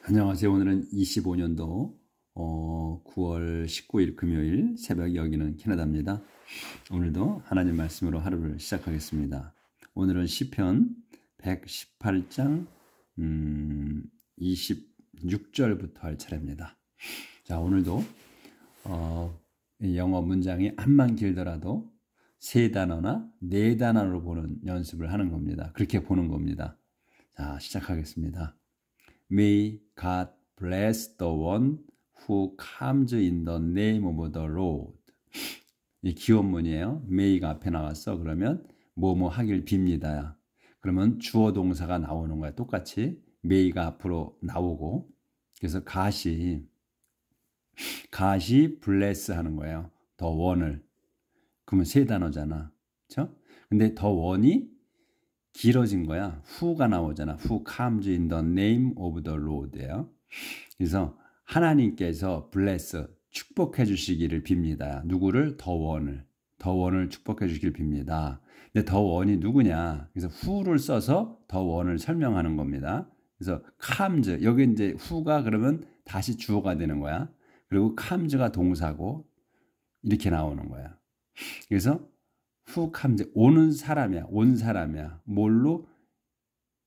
안녕하세요. 오늘은 25년도 9월 19일 금요일 새벽 여기는 캐나다입니다. 오늘도 하나님 말씀으로 하루를 시작하겠습니다. 오늘은 시편 118장 26절부터 할 차례입니다. 자, 오늘도 이 영어 문장이 암만 길더라도 세 단어나 네 단어로 보는 연습을 하는 겁니다. 그렇게 보는 겁니다. 자, 시작하겠습니다. May God bless the one who comes in the name of the Lord. 이 기원문이에요. May가 앞에 나왔어. 그러면 뭐뭐 하길 빕니다. 그러면 주어 동사가 나오는 거야. 똑같이 May가 앞으로 나오고, 그래서 God이 bless 하는 거예요. the one을. 그러면 세 단어잖아. 그렇죠? 근데 the one이 길어진 거야. who가 나오잖아. who comes in the name of the Lord예요. 그래서 하나님께서 bless, 축복해 주시기를 빕니다. 누구를? the one을 축복해 주시기를 빕니다. 근데 the one이 누구냐? 그래서 who를 써서 the one을 설명하는 겁니다. 그래서 comes, 여기 이제 who가 그러면 다시 주어가 되는 거야. 그리고 comes가 동사고 이렇게 나오는 거야. 그래서 who comes, 오는 사람이야. 온 사람이야. 뭘로?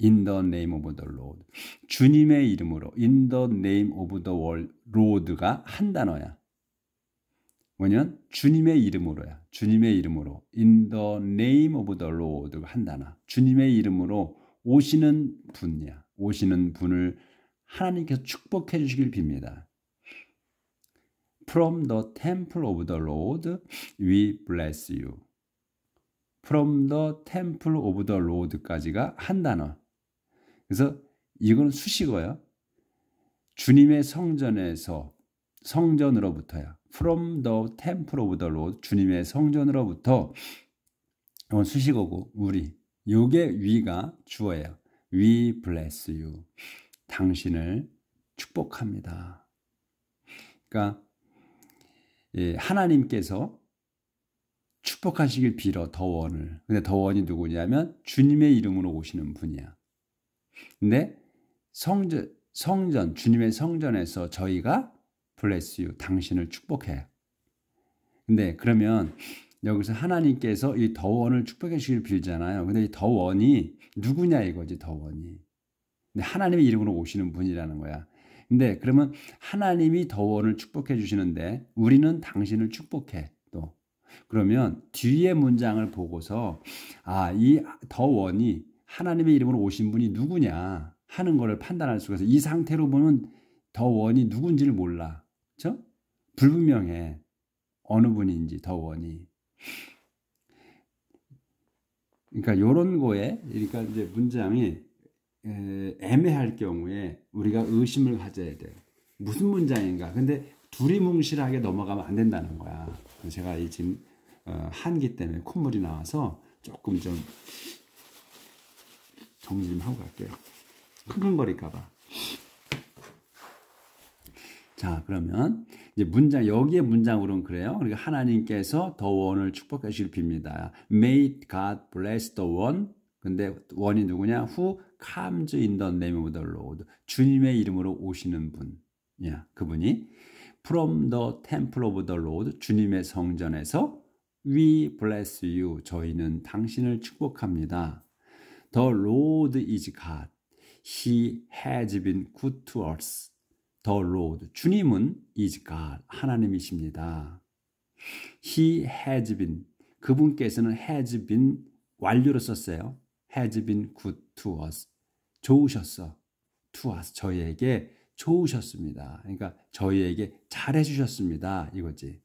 In the name of the Lord. 주님의 이름으로. In the name of the Lord가 한 단어야. 뭐냐면 주님의 이름으로야. 주님의 이름으로. In the name of the Lord가 한 단어. 주님의 이름으로 오시는 분이야. 오시는 분을 하나님께서 축복해 주시길 빕니다. From the temple of the Lord we bless you. From the temple of the Lord까지가 한 단어. 그래서 이건 수식어야. 주님의 성전에서, 성전으로부터야. From the temple of the Lord, 주님의 성전으로부터. 이건 수식어고 우리. 요게 we가 주어예요. We bless you. 당신을 축복합니다. 그러니까 하나님께서 축복하시길 빌어, 더원을. 근데 더원이 누구냐면 주님의 이름으로 오시는 분이야. 근데 성전, 주님의 성전에서 저희가 bless you, 당신을 축복해요. 근데 그러면 여기서 하나님께서 이 더원을 축복해 주시길 빌잖아요. 근데 이 더원이 누구냐 이거지, 더원이. 근데 하나님의 이름으로 오시는 분이라는 거야. 근데 그러면 하나님이 더원을 축복해 주시는데 우리는 당신을 축복해. 또 그러면 뒤에 문장을 보고서 이 더원이 하나님의 이름으로 오신 분이 누구냐 하는 것을 판단할 수가 있어. 이 상태로 보면 더원이 누군지를 몰라. 그렇죠? 불분명해. 어느 분인지 더원이. 그러니까 이런 거에, 그러니까 이제 문장이 애매할 경우에 우리가 의심을 가져야 돼요. 무슨 문장인가? 근데 두리뭉실하게 넘어가면 안 된다는 거야. 제가 지금 한기 때문에 콧물이 나와서 조금 좀 정리 좀 하고 갈게요. 흥흥거릴까 봐. 자, 그러면 이제 문장, 여기에 문장으로는 그래요. 그러니까 하나님께서 the one을 축복해 주실 빕니다. May God bless the one. 근데 one이 누구냐? Who comes in the name of the Lord. 주님의 이름으로 오시는 분. 그분이 From the temple of the Lord. 주님의 성전에서 We bless you. 저희는 당신을 축복합니다. The Lord is God. He has been good to us. The Lord. 주님은 is God. 하나님이십니다. He has been. 그분께서는 has been 완료로 썼어요. has been good to us. 좋으셨어. to us. 저희에게 좋으셨습니다. 그러니까 저희에게 잘해주셨습니다. 이거지.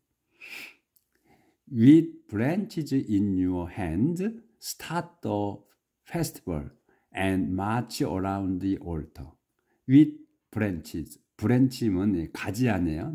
With branches in your hand, start the festival and march around the altar. With branches. 브랜치면 가지 아니에요?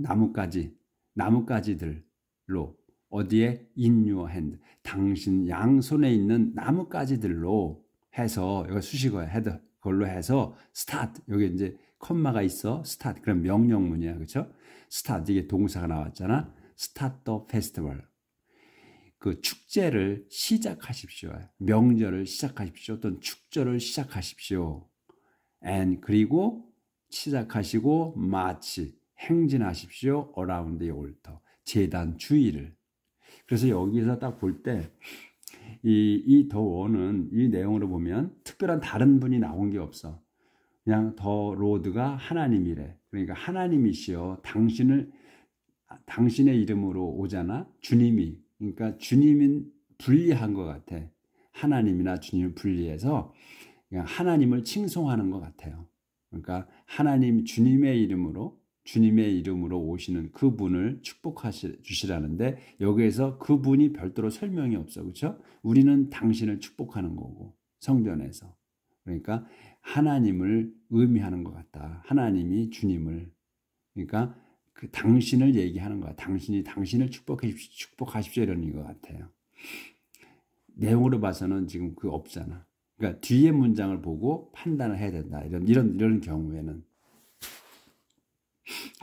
나뭇가지들로. 어디에? In your hand. 당신 양손에 있는 나뭇가지들로 해서, 이거 수식어야. 헤드. 그걸로 해서 start. 여기 이제 컴마가 있어. start. 그럼 명령문이야. 그렇죠? start. 이게 동사가 나왔잖아. start the festival. 그 축제를 시작하십시오. 명절을 시작하십시오. 또는 축절을 시작하십시오. and 그리고 시작하시고 마치 행진하십시오. around the altar. 제단 주위를. 그래서 여기서 딱 볼 때 이 더 원은 이 내용으로 보면 특별한 다른 분이 나온 게 없어. 그냥 더 로드가 하나님이래. 그러니까 하나님이시여 당신의 이름으로 오잖아. 주님이. 그러니까 주님은 분리한 것 같아. 하나님이나 주님을 분리해서 그냥 하나님을 칭송하는 것 같아요. 그러니까 하나님 주님의 이름으로 오시는 그분을 주시라는데 여기에서 그분이 별도로 설명이 없어. 그렇죠? 우리는 당신을 축복하는 거고 성전에서. 그러니까 하나님을 의미하는 것 같다. 하나님이 주님을. 그러니까 그 당신을 얘기하는 거야. 당신이 당신을 축복하십시오 이런 것 같아요. 내용으로 봐서는 지금 그 없잖아. 그러니까 뒤에 문장을 보고 판단을 해야 된다. 이런 경우에는.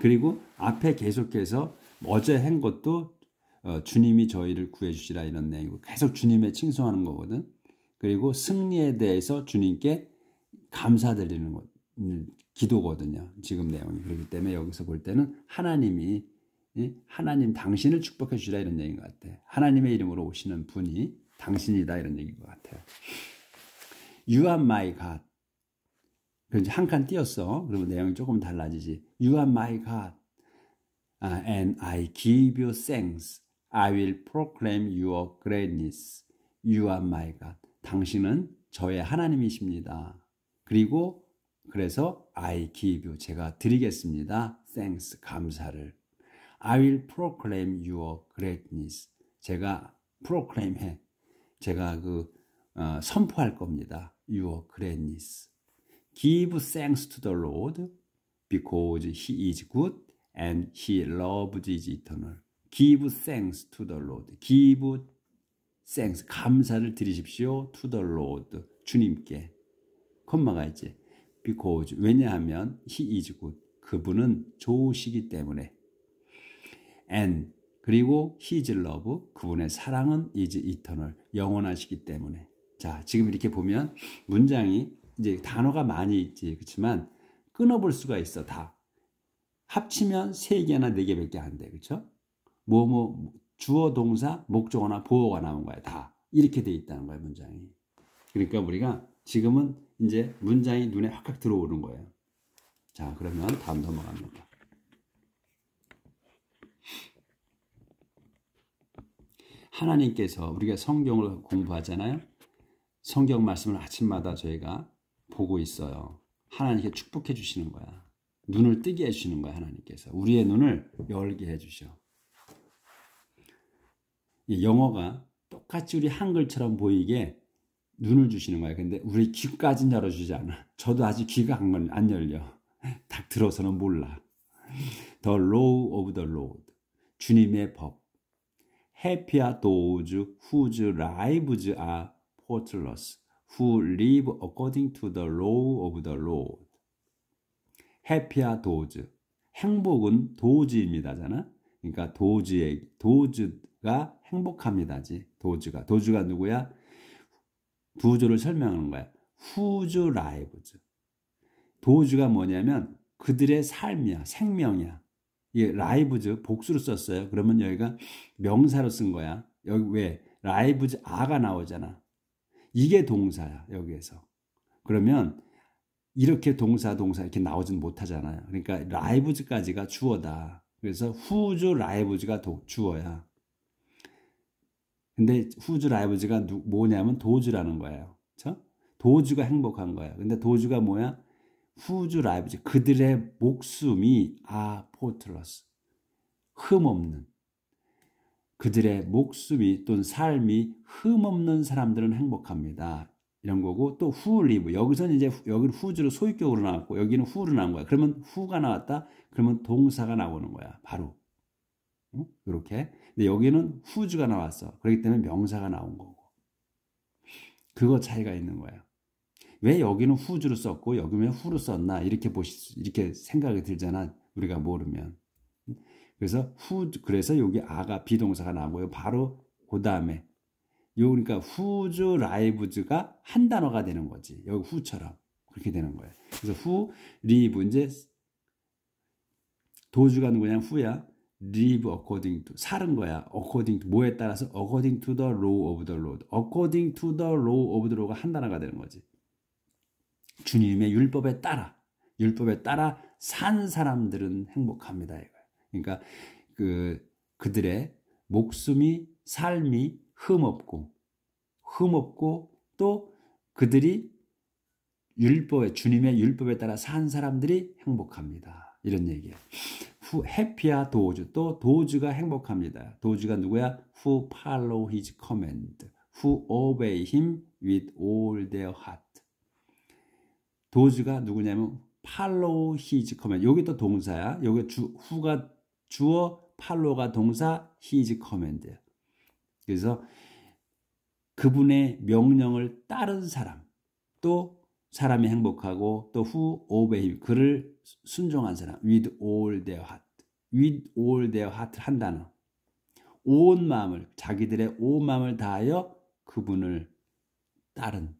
그리고 앞에 계속해서 어제 한 것도 주님이 저희를 구해주시라 이런 내용이고 계속 주님의 칭송하는 거거든. 그리고 승리에 대해서 주님께 감사드리는 것, 기도거든요. 지금 내용이. 그렇기 때문에 여기서 볼 때는 하나님 당신을 축복해 주시라 이런 얘기인 것 같아. 하나님의 이름으로 오시는 분이 당신이다 이런 얘기인 것 같아요. You are my God. 그래서 한 칸 띄었어. 그러면 내용이 조금 달라지지. You are my God. And I give you thanks. I will proclaim your greatness. You are my God. 당신은 저의 하나님이십니다. 그리고 그래서 I give you. 제가 드리겠습니다. Thanks. 감사를. I will proclaim your greatness. 제가 proclaim 해. 제가 선포할 겁니다. Your greatness. Give thanks to the Lord because He is good and He loves is eternal. Give thanks to the Lord. Give thanks. 감사를 드리십시오. To the Lord. 주님께. 콤마가 있지. Because. 왜냐하면 He is good. 그분은 좋으시기 때문에. And. 그리고 His love. 그분의 사랑은 is eternal. 영원하시기 때문에. 자, 지금 이렇게 보면 문장이 이제 단어가 많이 있지. 그렇지만 끊어볼 수가 있어. 다. 합치면 3개나 4개밖에 안 돼. 그렇죠? 주어, 동사, 목적어나 보어가 나온 거야. 다. 이렇게 돼 있다는 거야, 문장이. 그러니까 우리가 지금은 이제 문장이 눈에 확 들어오는 거예요. 자, 그러면 다음 넘어갑니다. 하나님께서 우리가 성경을 공부하잖아요. 성경 말씀을 아침마다 저희가 보고 있어요. 하나님께 축복해 주시는 거야. 눈을 뜨게 해주시는 거야. 하나님께서. 우리의 눈을 열게 해주셔. 영어가 똑같이 우리 한글처럼 보이게 눈을 주시는 거야. 근데 우리 귀까지는 열어주지 않아. 저도 아직 귀가 안 열려. 딱 들어서는 몰라. The law of the Lord. 주님의 법. Happy are those whose lives are faultless, who live according to the law of the Lord. Happy are those. 행복은 도즈입니다잖아. 그러니까 도즈가 행복합니다지. 도즈가 누구야? 도즈를 설명하는 거야. Whose lives. 도즈가 뭐냐면 그들의 삶이야. 생명이야. 이게 lives 복수로 썼어요. 그러면 여기가 명사로 쓴 거야. 여기 왜? lives 아가 나오잖아. 이게 동사야. 여기에서. 그러면 이렇게 동사 이렇게 나오진 못하잖아요. 그러니까 lives까지가 주어다. 그래서 whose lives가 주어야. 근데 whose lives가 뭐냐면 도주라는 거예요. 그렇죠? 도주가 행복한 거야. 근데 도주가 뭐야? whose lives. 그들의 목숨이 are faultless. 흠없는. 그들의 목숨이 또는 삶이 흠없는 사람들은 행복합니다. 이런 거고 또 who live. 여기서는 이제 여기는 who로 소유격으로 나왔고 여기는 who로 나온 거야. 그러면 who가 나왔다. 그러면 동사가 나오는 거야. 바로. 이렇게. 근데 여기는 whose가 나왔어. 그렇기 때문에 명사가 나온 거고. 그거 차이가 있는 거야. 왜 여기는 whose로 썼고 여기는 왜 who로 썼나 이렇게 생각이 들잖아. 우리가 모르면. 그래서 여기 아가 비동사가 나오고요. 바로 그 다음에 그러니까 whose lives가 한 단어가 되는 거지. 여기 who처럼. 그렇게 되는 거예요. 그래서 who live 이제 도주가 누구냐? who야. live according to 살은 거야. according to 뭐에 따라서 according to the law of the Lord. according to the law of the Lord가 한 단어가 되는 거지. 주님의 율법에 따라 산 사람들은 행복합니다. 이거야. 그러니까 그들의 목숨이 삶이 흠없고 또 그들이 주님의 율법에 따라 산 사람들이 행복합니다. 이런 얘기예요. 해피야 도주. 또 도주가 행복합니다. 도주가 누구야? Who follow his command. Who obey him with all their heart. 도주가 누구냐면 follow his command. 여기 또 동사야. 여기 who가 주어, follow가 동사, his command야. 그래서 그분의 명령을 따른 사람, 또 사람이 행복하고, 또 who obey, 그를 순종한 사람, with all their heart, with all their heart 한 단어. 온 마음을, 자기들의 온 마음을 다하여 그분을 따른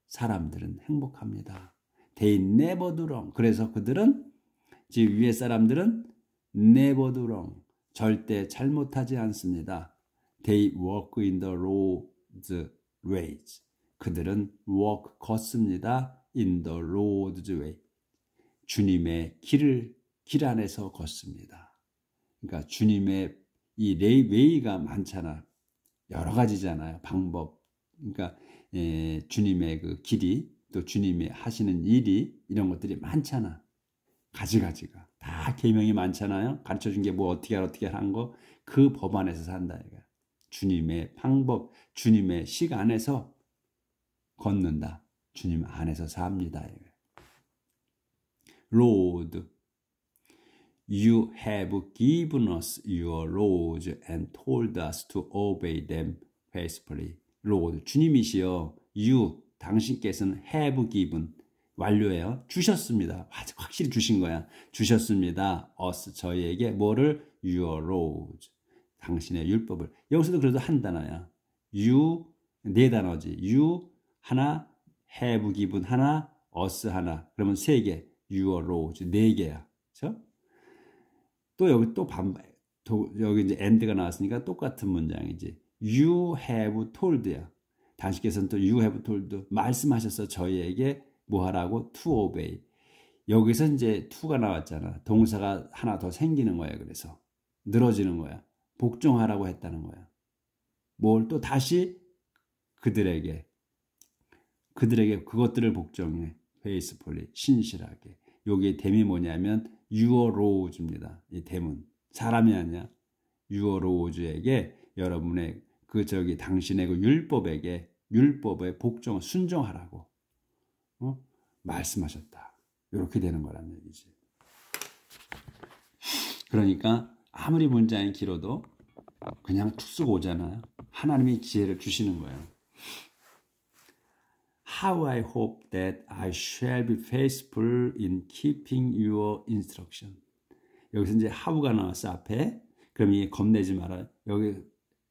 사람들은 행복합니다. They never do wrong. 그래서 그들은, 지금 위에 사람들은 never do wrong. 절대 잘못하지 않습니다. They walk in the Lord's ways. 그들은 walk, 걷습니다. in the Lord's way. 주님의 길 안에서 걷습니다. 그러니까 주님의 이 웨이가 많잖아. 여러 가지잖아요. 방법. 그러니까 주님의 그 길이, 또 주님이 하시는 일이, 이런 것들이 많잖아. 가지가지가. 다 계명이 많잖아요. 가르쳐준 게 뭐 어떻게 하는 거. 그 법 안에서 산다. 이거. 주님의 방법, 주님의 식 안에서 걷는다. 주님 안에서 삽니다. Lord, you have given us your laws and told us to obey them faithfully. Lord, 주님이시여, you, 당신께서는 have given, 완료해요. 주셨습니다. 확실히 주신 거야. 주셨습니다. us, 저희에게 뭐를? your laws, 당신의 율법을. 여기서도 그래도 한 단어야. you, 네 단어지. you 하나, have given 하나, us 하나. 그러면 세 개. your laws 네 개야. 그렇죠? 또 여기 여기 이제 and가 나왔으니까 똑같은 문장이지. you have told야. 당신께서는 또 you have told, 말씀하셔서 저희에게 뭐 하라고? to obey. 여기서 이제 to가 나왔잖아. 동사가 하나 더 생기는 거야. 그래서 늘어지는 거야. 복종하라고 했다는 거야. 뭘 또 다시 그들에게 그것들을 복종해. faithfully, 신실하게. 여기에 댐이 뭐냐면 your laws입니다. 이 댐은 사람이 아니야. your laws에게 여러분의 당신의 그 율법에 복종, 순종하라고 말씀하셨다. 이렇게 되는 거란 얘기지. 그러니까 아무리 문장이 길어도 그냥 툭 쓰고 오잖아요. 하나님이 지혜를 주시는 거예요. How I hope that I shall be faithful in keeping your instruction. 여기서 이제 how가 나왔어, 앞에. 그럼 이게 겁내지 마라. 여기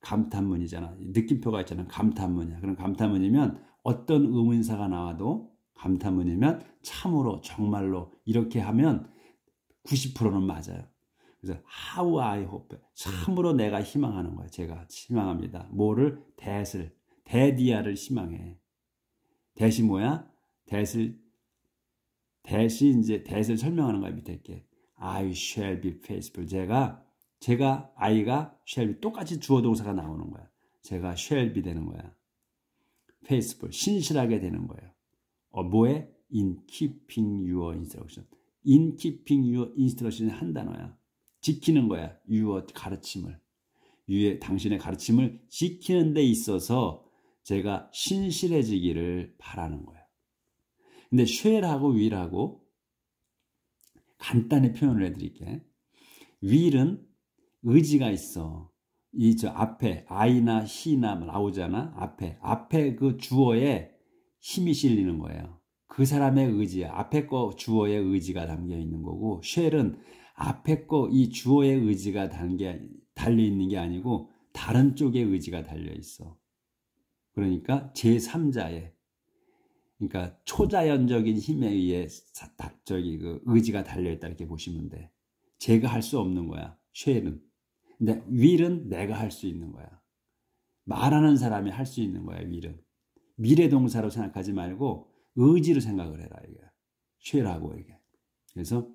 감탄문이잖아. 느낌표가 있잖아. 감탄문이야. 그럼 감탄문이면 어떤 의문사가 나와도 감탄문이면 참으로, 정말로 이렇게 하면 90%는 맞아요. 그래서 how I hope, 참으로 내가 희망하는 거야. 제가 희망합니다. 뭐를? 대디아를 희망해. 대시 뭐야? 대시 이제 대시를 설명하는 거야. 밑에 이렇게 I shall be faithful. I가 shall be, 똑같이 주어 동사가 나오는 거야. 제가 shall be 되는 거야. faithful, 신실하게 되는 거예요. 뭐에? In keeping your instruction. In keeping your instruction 한 단어야. 지키는 거야. your 가르침을. 당신의 가르침을 지키는 데 있어서 제가 신실해지기를 바라는 거예요. 근데 shall하고 will하고 간단히 표현을 해드릴게. will은 의지가 있어. 앞에 I나 he나 나오잖아. 앞에 그 주어에 힘이 실리는 거예요. 그 사람의 의지야. 앞에 거 주어의 의지가 담겨 있는 거고, shall은 앞에 거 이 주어의 의지가 달려 있는 게 아니고 다른 쪽의 의지가 달려 있어. 그러니까 제3자의, 그러니까 초자연적인 힘에 의해 그 의지가 달려있다 이렇게 보시면 돼. 제가 할 수 없는 거야. 쉘은. 근데 will은 내가 할 수 있는 거야. 말하는 사람이 할 수 있는 거야. will은. 미래동사로 생각하지 말고 의지로 생각을 해라. 이게 쉘하고 이게. 그래서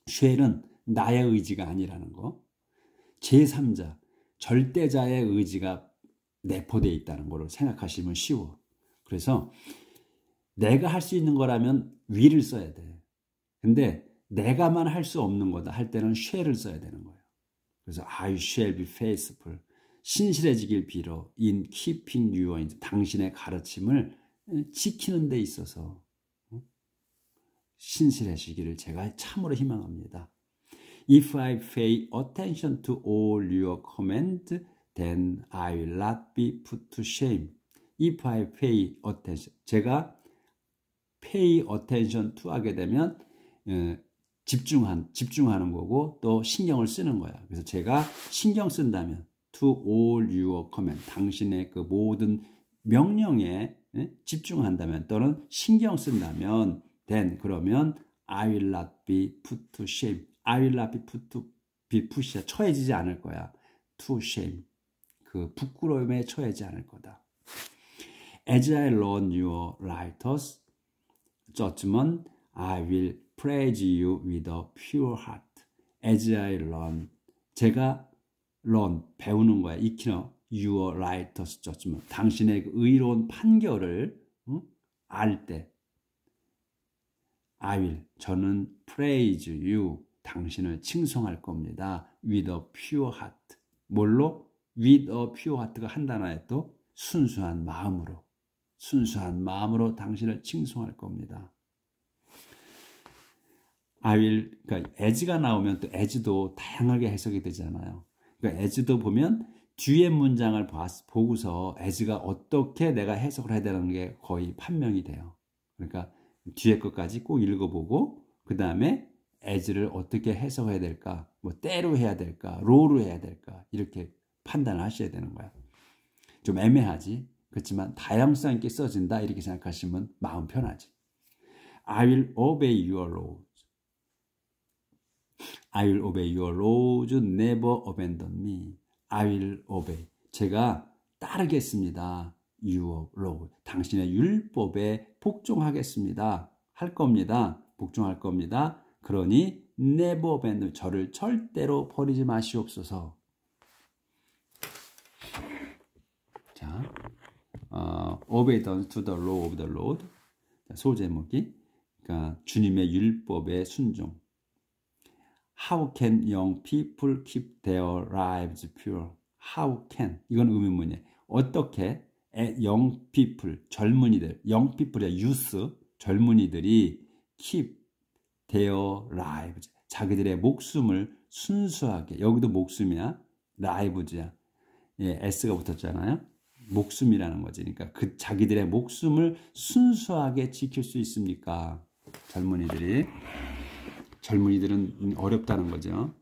쉘은 나의 의지가 아니라는 거. 제3자, 절대자의 의지가 내포되어 있다는 거를 생각하시면 쉬워. 그래서 내가 할 수 있는 거라면 will을 써야 돼. 근데 내가만 할 수 없는 거다 할 때는 shall을 써야 되는 거예요. 그래서 I shall be faithful. 신실해지길 빌어. in keeping your 당신의 가르침을 지키는 데 있어서 신실해지기를 제가 참으로 희망합니다. If I pay attention to all your commands, then I will not be put to shame. If I pay attention. 제가 pay attention to 하게 되면 집중하는 거고 또 신경을 쓰는 거야. 그래서 제가 신경 쓴다면 to all your command. 당신의 그 모든 명령에 집중한다면 또는 신경 쓴다면 then 그러면 I will not be put to shame. I will not be put to be pushed. 처해지지 않을 거야. to shame. 그 부끄러움에 처해지지 않을 거다. As I learn your righteous judgment, I will praise you with a pure heart. As I learn. 제가 learn, 배우는 거야. 익히는 your righteous judgment. 당신의 의로운 판결을 알 때 I will, 저는 praise you, 당신을 칭송할 겁니다. with a pure heart. 뭘로? with a pure heart가 한 단어에 또 순수한 마음으로 당신을 칭송할 겁니다. I will, 그러니까 as가 나오면 또 as도 다양하게 해석이 되잖아요. 그러니까 as도 보면 뒤에 문장을 보고서 as가 어떻게 내가 해석을 해야 되는 게 거의 판명이 돼요. 그러니까 뒤에 것까지 꼭 읽어보고 그 다음에 as를 어떻게 해석해야 될까, 뭐 때로 해야 될까, 로로 해야 될까 이렇게 판단을 하셔야 되는 거야. 좀 애매하지. 그렇지만 다양성 있게 써진다 이렇게 생각하시면 마음 편하지. I will obey your laws. I will obey your laws. Never abandon me. I will obey. 제가 따르겠습니다. Your law. 당신의 율법에 복종하겠습니다. 할 겁니다. 복종할 겁니다. 그러니 never abandon. 저를 절대로 버리지 마시옵소서. 자, obedience to the law of the Lord. 소제목이 그러니까 주님의 율법에 순종. How can young people keep their lives pure? How can, 이건 의문문이에요. 어떻게 young people, 젊은이들, young people이야, youth, 젊은이들이 keep their lives, 자기들의 목숨을 순수하게, 여기도 목숨이야, lives야, 예, s가 붙었잖아요. 목숨이라는 거지. 그러니까 그 자기들의 목숨을 순수하게 지킬 수 있습니까? 젊은이들은 어렵다는 거죠.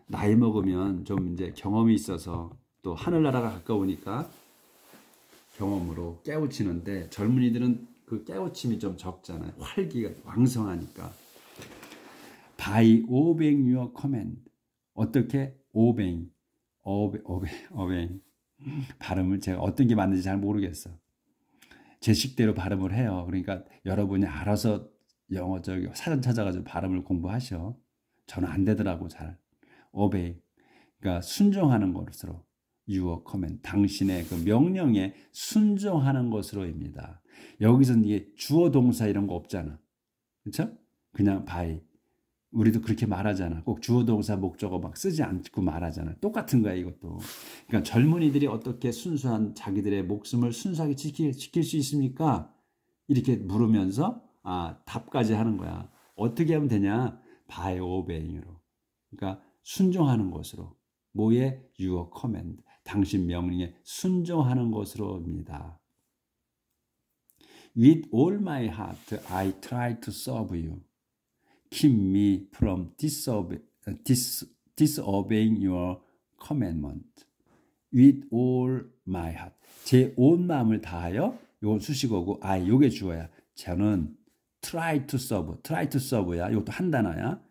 나이 먹으면 좀 이제 경험이 있어서 또 하늘나라가 가까우니까 경험으로 깨우치는데 젊은이들은 그 깨우침이 좀 적잖아요. 활기가 왕성하니까. By obeying your command. 어떻게? obeying. 발음을 제가 어떤 게 맞는지 잘 모르겠어. 제 식대로 발음을 해요. 그러니까 여러분이 알아서 영어 저기 사전 찾아가지고 발음을 공부하셔. 저는 안 되더라고 잘. obey. 그러니까 순종하는 것으로. your command. 당신의 그 명령에 순종하는 것으로입니다. 여기서는 이게 주어 동사 이런 거 없잖아. 그렇죠? 그냥 by. 우리도 그렇게 말하잖아. 꼭 주어 동사 목적어 막 쓰지 않고 말하잖아. 똑같은 거야 이것도. 그러니까 젊은이들이 어떻게 순수한 자기들의 목숨을 순수하게 지킬 수 있습니까? 이렇게 물으면서 답까지 하는 거야. 어떻게 하면 되냐? by obeying으로. 그러니까 순종하는 것으로. 뭐에? your command. 당신 명령에 순종하는 것으로입니다. With all my heart I try to serve you. Keep me from disobeying your commandment. With all my heart. 제 온 마음을 다하여, 이건 수식어고, 요게 주어야. 저는 try to serve야. 이것도 한 단어야.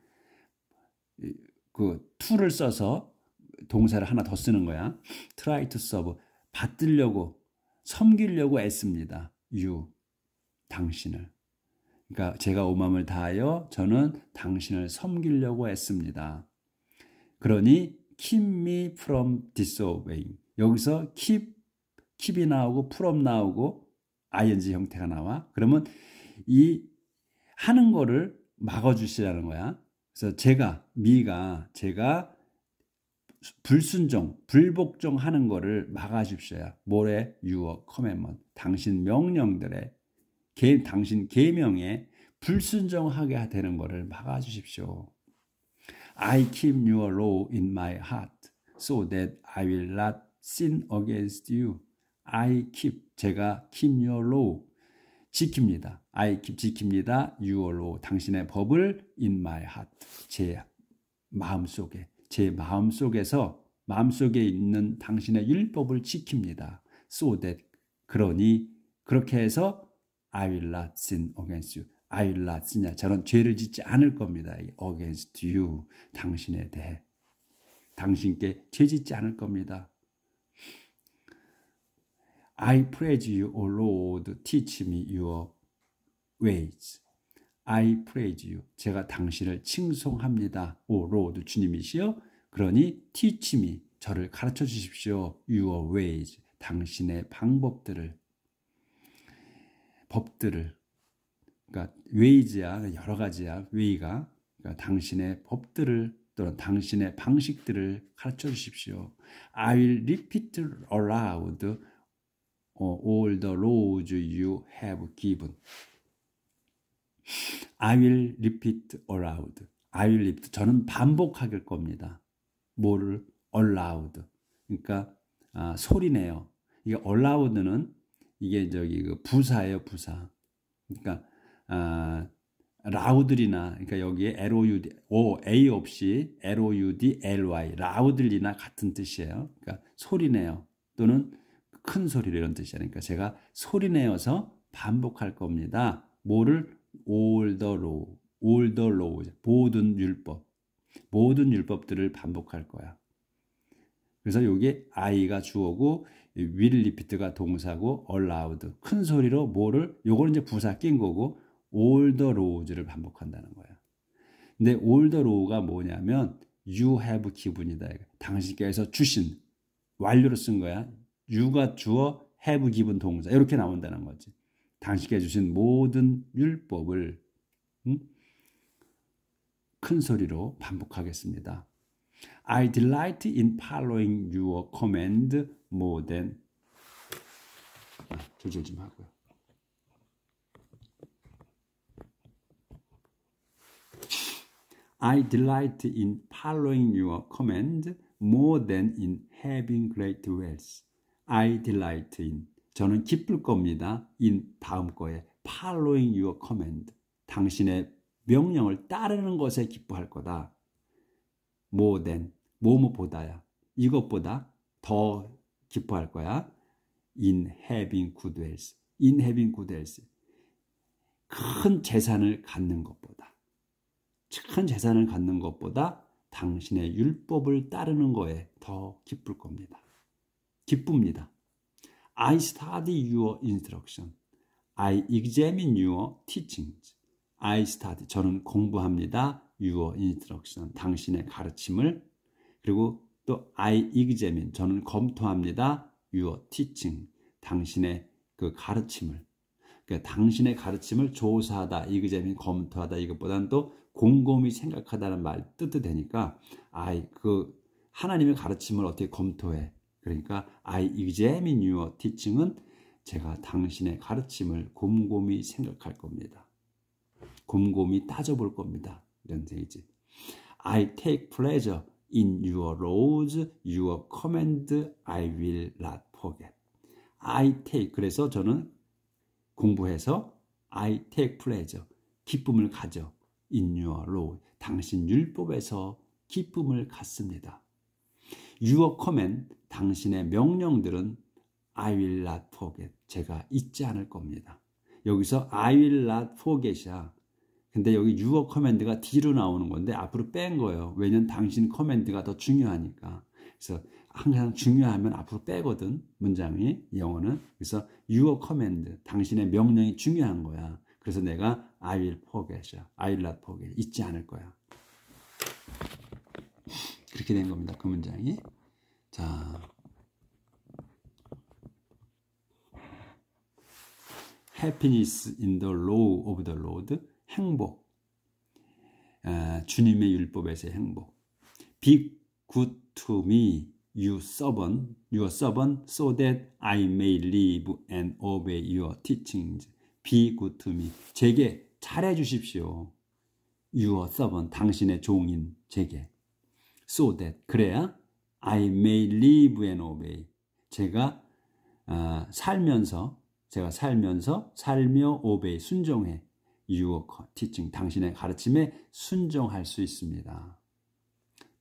그 to를 써서 동사를 하나 더 쓰는 거야. try to serve. 받들려고, 섬기려고 애씁니다. you, 당신을. 그러니까 제가 온 마음을 다하여 저는 당신을 섬기려고 애씁니다. 그러니 keep me from disobeying. 여기서 keep이 나오고 from 나오고 ing 형태가 나와. 그러면 이 하는 거를 막아주시라는 거야. 그래서 제가 불순종, 불복종하는 거를 막아주십시오. 뭐래? Your commandment. 당신 명령들에, 당신 계명에 불순종하게 되는 거를 막아주십시오. I keep your law in my heart so that I will not sin against you. 제가 keep your law, 지킵니다. I keep, 지킵니다. Your law, 당신의 법을 in my heart, 제 마음속에, 마음속에 있는 당신의 율법을 지킵니다. So that, 그러니, 그렇게 해서 I will not sin against you. I will not sin. 저는 죄를 짓지 않을 겁니다. Against you. 당신에 대해. 당신께 죄 짓지 않을 겁니다. I praise you, O Lord. Teach me your ways. I praise you. 제가 당신을 칭송합니다. O Lord, 주님이시여. 그러니 teach me. 저를 가르쳐 주십시오. Your ways. 당신의 법들을. 그러니까 ways야, 여러 가지야. way가. 그러니까 당신의 법들을 또는 당신의 방식들을 가르쳐 주십시오. I will repeat aloud all the laws you have given. I will repeat aloud. I will repeat. 저는 반복할 겁니다. 뭐를? aloud. 그러니까 소리내요. 이게 aloud는 이게 그 부사예요, 부사. 그러니까 loudly나, 그러니까 여기에 loud, a 없이 loud, ly, loudly나 같은 뜻이에요. 그러니까 소리내요. 또는 큰 소리로 이런 뜻이야. 그러니까 제가 소리내어서 반복할 겁니다. 뭐를? all the law, 모든 율법들을 반복할 거야. 그래서 여기 I가 주어고 will repeat가 동사고 aloud, 큰 소리로 뭐를? 요거는 이제 부사 낀 거고 all the laws를 반복한다는 거야. 근데 all the law가 뭐냐면 you have given이다. 당신께서 주신, 완료로 쓴 거야. you가 주어, have given 동사, 이렇게 나온다는 거지. 당신께 주신 모든 율법을 큰 소리로 반복하겠습니다. I delight in following your command more than. 조절 좀 하고요. I delight in following your command more than in having great wealth. I delight in. 저는 기쁠 겁니다. in 다음 거에 following your command. 당신의 명령을 따르는 것에 기뻐할 거다. more than. 뭐뭐보다야. 이것보다 더 기뻐할 거야. in having good wealth. in having good wealth. 큰 재산을 갖는 것보다. 큰 재산을 갖는 것보다 당신의 율법을 따르는 거에 더 기쁠 겁니다. 기쁩니다. I study your instruction. I examine your teachings. I study. 저는 공부합니다. Your instruction. 당신의 가르침을. 그리고 또 I examine. 저는 검토합니다. Your teaching. 당신의 그 가르침을. 그러니까 당신의 가르침을 조사하다, examine, 검토하다, 이것보다는 또 곰곰이 생각하다는 말 뜻도 되니까 그 하나님의 가르침을 어떻게 검토해. 그러니까 I examine your teaching은 제가 당신의 가르침을 곰곰이 생각할 겁니다. 곰곰이 따져볼 겁니다. 이런 얘기지. I take pleasure in your laws, your command I will not forget. I take. 그래서 저는 공부해서 I take pleasure. 기쁨을 가져. in your law. 당신 율법에서 기쁨을 갖습니다. Your command. 당신의 명령들은 I will not forget. 제가 잊지 않을 겁니다. 여기서 I will not forget이야. 근데 여기 your command가 뒤로 나오는 건데 앞으로 뺀 거예요. 왜냐면 당신 커맨드가 더 중요하니까. 그래서 항상 중요하면 앞으로 빼거든, 문장이, 영어는. 그래서 your command, 당신의 명령이 중요한 거야. 그래서 내가 I will forget이야. I will not forget, 잊지 않을 거야. 그렇게 된 겁니다, 그 문장이. 자, happiness in the law of the Lord, 행복, 주님의 율법에서의 행복. Be good to me, you servant, so that I may live and obey your teachings. Be good to me, 제게 잘해 주십시오. Your servant, 당신의 종인 제게. So that, 그래야 I may live and obey, 제가 살면서 살며 obey, 순종해. Your teaching, 당신의 가르침에 순종할 수 있습니다.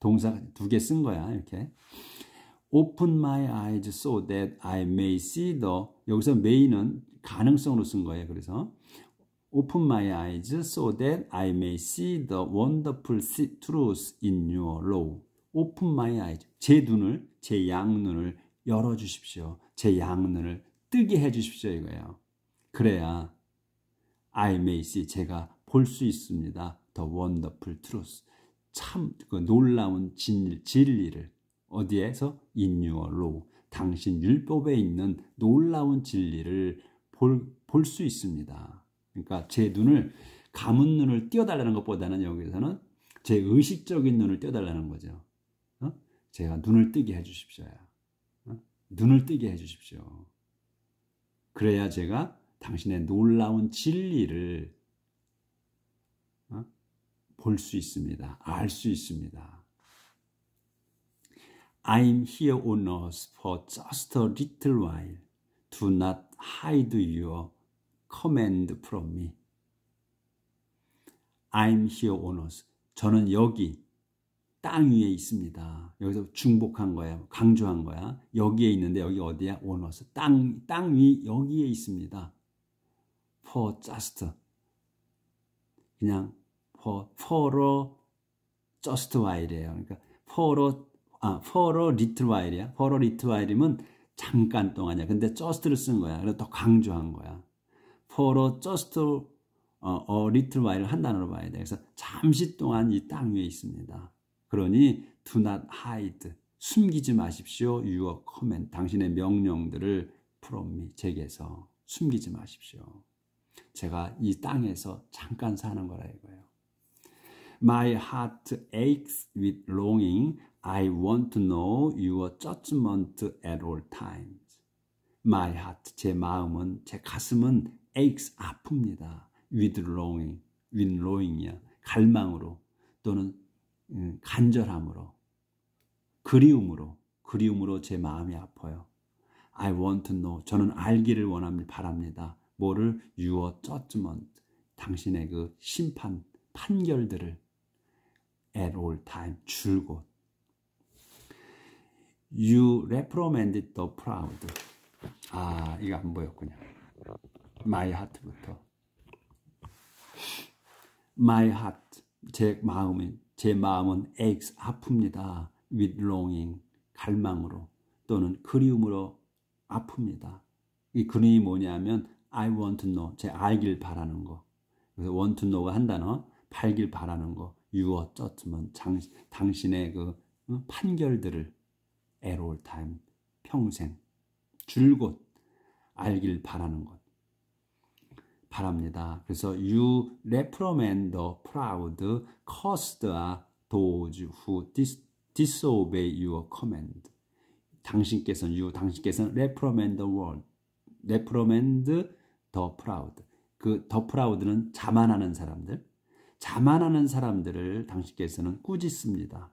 동사 2개 쓴 거야, 이렇게. Open my eyes so that I may see the, 여기서 may는 가능성으로 쓴 거예요. 그래서 Open my eyes so that I may see the wonderful truth in your law. Open my eyes, 제 눈을, 제 양눈을 열어주십시오. 제 양눈을 뜨게 해주십시오, 이거예요. 그래야 I may see, 제가 볼 수 있습니다. The wonderful truth, 참 그 놀라운 진리를. 어디에서? In your law, 당신 율법에 있는 놀라운 진리를 볼 수 있습니다. 그러니까 제 눈을, 감은 눈을 띄워달라는 것보다는 여기서는 제 의식적인 눈을 띄워달라는 거죠. 제가 눈을 뜨게 해주십시오. 눈을 뜨게 해주십시오. 그래야 제가 당신의 놀라운 진리를 볼 수 있습니다. 알 수 있습니다. I'm here on earth for just a little while. Do not hide your command from me. I'm here on earth. 저는 여기 땅 위에 있습니다. 여기서 중복한 거야. 강조한 거야. 여기에 있는데 여기 어디야? on earth. 땅 위 여기에 있습니다. For just, 그냥 for a just while이에요. 그러니까 for a little while이야. for a little while이면 잠깐 동안이야. 근데 just를 쓴 거야. 그래서 더 강조한 거야. for a just a little while을 한 단어로 봐야 돼. 그래서 잠시 동안 이 땅 위에 있습니다. 그러니 do not hide, 숨기지 마십시오. your command, 당신의 명령들을 from me, 제게서 숨기지 마십시오. 제가 이 땅에서 잠깐 사는 거라 이거예요. My heart aches with longing. I want to know your judgment at all times. My heart, 제 마음은, 제 가슴은 aches, 아픕니다. with longing이야. 갈망으로 또는 간절함으로, 그리움으로 제 마음이 아파요. I want to know, 저는 알기를 바랍니다. 뭐를? Your judgment, 당신의 그 심판, 판결들을 at all time, 줄곧. You reprimanded the proud. 이거 안 보였군요. My heart부터. My heart, 제 마음은 aches, 아픕니다. with longing, 갈망으로 또는 그리움으로 아픕니다. 이 그림이 뭐냐면 I want to know, 제 알길 바라는 거. 그래서 want to know가 한 단어, 알길 바라는 거. Your judgment, 당신의 그 판결들을 at all time, 평생, 줄곧 알길 바라는 것. 바랍니다. 그래서 you reprimand the proud, cursed are those who disobey your command. 당신께서는 reprimand the world, reprimand the proud. 그 the proud는 자만하는 사람들을 당신께서는 꾸짖습니다.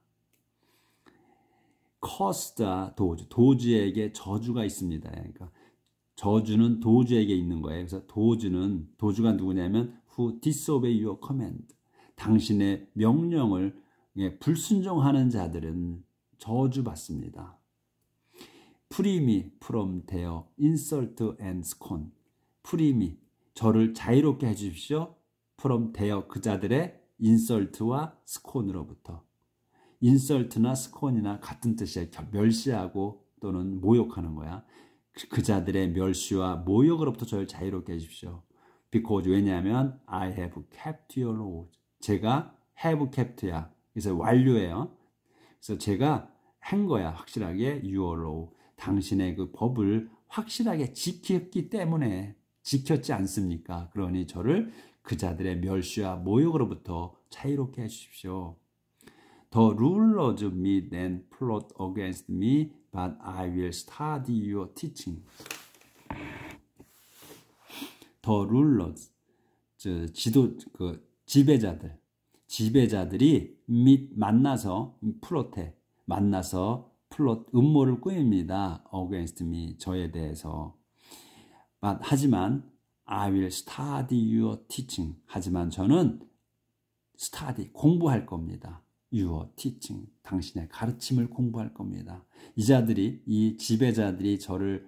cursed are those, 도주에게 저주가 있습니다. 그러니까 저주는 도주에게 있는 거예요. 그래서 도주가 누구냐면 who disobey your command. 당신의 명령을 불순종하는 자들은 저주받습니다. Free me from their insult and scorn. Free me, 저를 자유롭게 해주십시오. from their 그자들의 인설트와 스콘으로부터. 인설트나 스콘이나 같은 뜻이야. 멸시하고 또는 모욕하는 거야. 그자들의 멸시와 모욕으로부터 저를 자유롭게 해주십시오. Because 왜냐하면 I have kept your laws. 제가 have kept야. 그래서 완료예요. 그래서 제가 한 거야. 확실하게 your law. 당신의 그 법을 확실하게 지켰기 때문에 지켰지 않습니까? 그러니 저를 그자들의 멸시와 모욕으로부터 자유롭게 해주십시오. The rulers meet and plot against me, but I will study your teaching. The rulers, 지배자들이 만나서 플롯해, 만나서 플롯 음모를 꾸밉니다. against me, 저에 대해서. 하지만 I will study your teaching. 하지만 저는 study, 공부할 겁니다. Your teaching, 당신의 가르침을 공부할 겁니다. 이 지배자들이 저를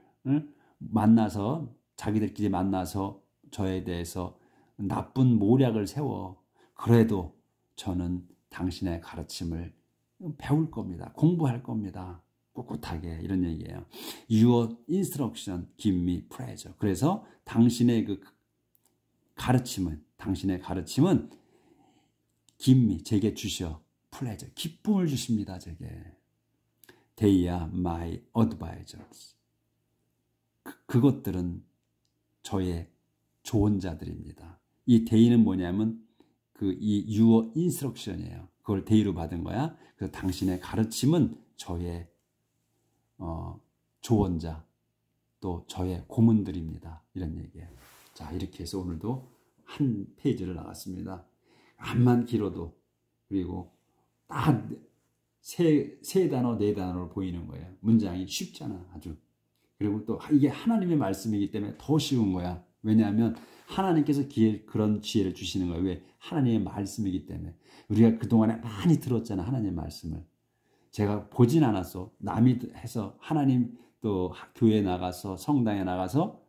만나서 자기들끼리 만나서 저에 대해서 나쁜 모략을 세워. 그래도 저는 당신의 가르침을 배울 겁니다. 공부할 겁니다. 꿋꿋하게 이런 얘기예요. Your instruction give me pleasure. 그래서 당신의 당신의 가르침은 give me, 제게 주셔. pleasure, 기쁨을 주십니다. 제게. They are my advisors. 그것들은 저의 조언자들입니다. 이 they는 뭐냐면 이 your instruction이에요. 그걸 they로 받은 거야. 그래서 당신의 가르침은 저의 조언자, 또 저의 고문들입니다. 이런 얘기예요. 자, 이렇게 해서 오늘도 한 페이지를 나갔습니다. 암만 길어도, 그리고 딱 세 단어, 네 단어로 보이는 거예요. 문장이 쉽잖아, 아주. 그리고 또 이게 하나님의 말씀이기 때문에 더 쉬운 거야. 왜냐하면 하나님께서 그런 지혜를 주시는 거예요. 왜? 하나님의 말씀이기 때문에. 우리가 그동안에 많이 들었잖아, 하나님의 말씀을. 제가 보진 않았어. 남이 해서 하나님 또 교회에 나가서 성당에 나가서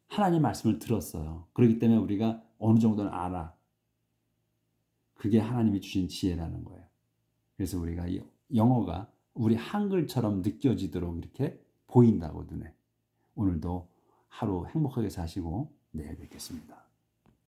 하나님 말씀을 들었어요. 그렇기 때문에 우리가 어느 정도는 알아. 그게 하나님이 주신 지혜라는 거예요. 그래서 우리가 영어가 우리 한글처럼 느껴지도록 이렇게 보인다고 눈에. 오늘도 하루 행복하게 사시고 내일 뵙겠습니다.